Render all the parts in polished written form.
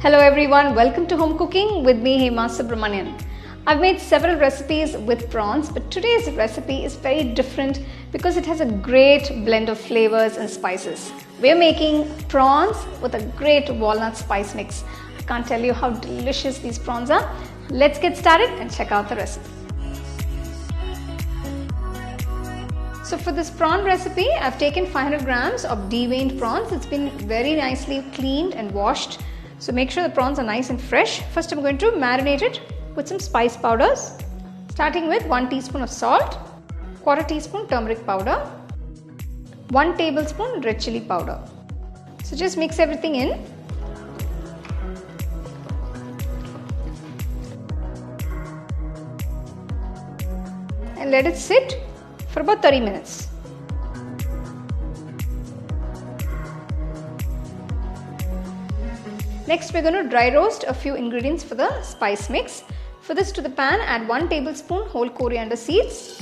Hello everyone, welcome to Home Cooking with me Hema Subramanian. I've made several recipes with prawns, but today's recipe is very different because it has a great blend of flavors and spices. We're making prawns with a great walnut spice mix. I can't tell you how delicious these prawns are. Let's get started and check out the recipe. So for this prawn recipe, I've taken 500 grams of deveined prawns. It's been very nicely cleaned and washed. So make sure the prawns are nice and fresh. First I'm going to marinate it with some spice powders, starting with 1 teaspoon of salt, quarter teaspoon turmeric powder, 1 tablespoon red chili powder. So just mix everything in. And let it sit for about 30 minutes. Next, we're going to dry roast a few ingredients for the spice mix. For this, to the pan, add 1 tablespoon whole coriander seeds,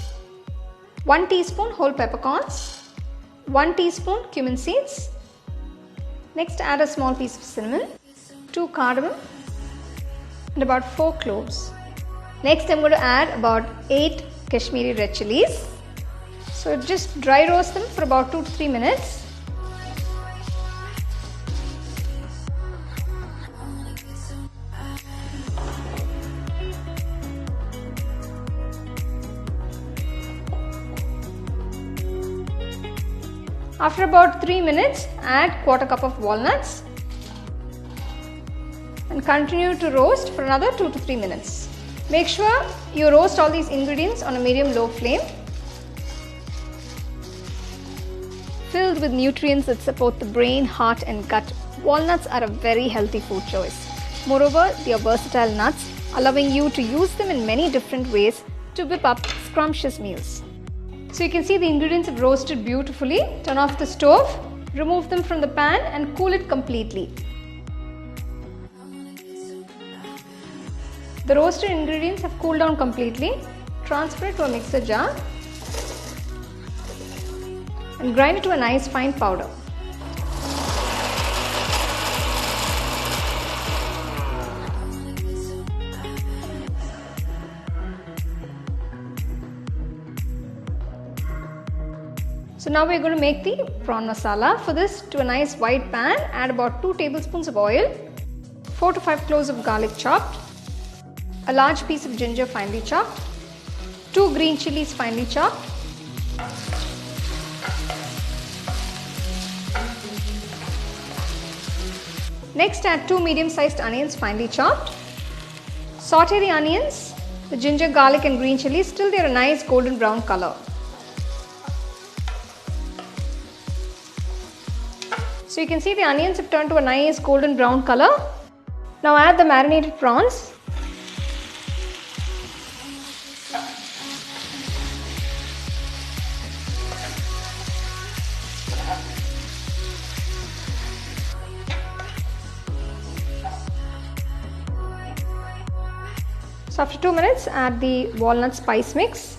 1 teaspoon whole peppercorns, 1 teaspoon cumin seeds. Next, add a small piece of cinnamon, 2 cardamom, and about 4 cloves. Next, I'm going to add about 8 Kashmiri red chilies. So just dry roast them for about 2 to 3 minutes. After about 3 minutes, add quarter cup of walnuts and continue to roast for another 2 to 3 minutes. Make sure you roast all these ingredients on a medium-low flame. Filled with nutrients that support the brain, heart and gut, walnuts are a very healthy food choice. Moreover, they are versatile nuts, allowing you to use them in many different ways to whip up scrumptious meals. So you can see the ingredients have roasted beautifully. Turn off the stove, remove them from the pan and cool it completely. The roasted ingredients have cooled down completely. Transfer it to a mixer jar and grind it to a nice fine powder. So now we're going to make the prawn masala. For this, to a nice wide pan, add about 2 tablespoons of oil, 4 to 5 cloves of garlic chopped, a large piece of ginger finely chopped, 2 green chilies finely chopped, next add 2 medium-sized onions finely chopped. Saute the onions, the ginger, garlic and green chilies till they are a nice golden brown color. So you can see the onions have turned to a nice golden brown color. Now add the marinated prawns. So after 2 minutes, add the walnut spice mix.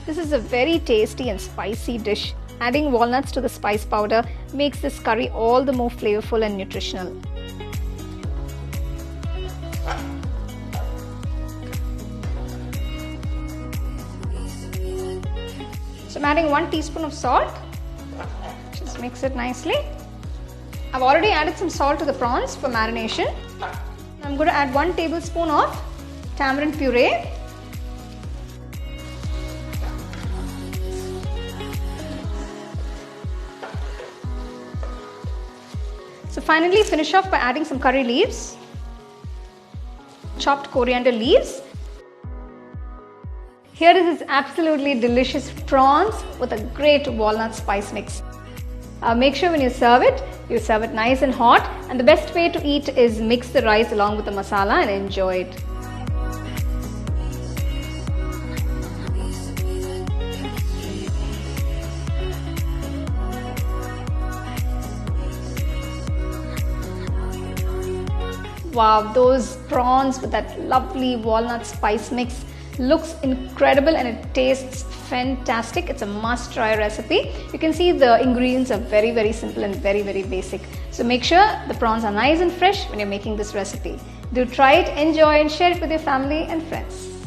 This is a very tasty and spicy dish. Adding walnuts to the spice powder makes this curry all the more flavorful and nutritional. So I'm adding 1 teaspoon of salt. Just mix it nicely. I've already added some salt to the prawns for marination. I'm going to add 1 tablespoon of tamarind puree. So finally finish off by adding some curry leaves, chopped coriander leaves. Here is this absolutely delicious prawns with a great walnut spice mix. Make sure when you serve it nice and hot, and the best way to eat is mix the rice along with the masala and enjoy it. Wow, those prawns with that lovely walnut spice mix looks incredible and it tastes fantastic. It's a must try recipe. You can see the ingredients are very simple and very basic. So make sure the prawns are nice and fresh when you're making this recipe. Do try it, enjoy and share it with your family and friends.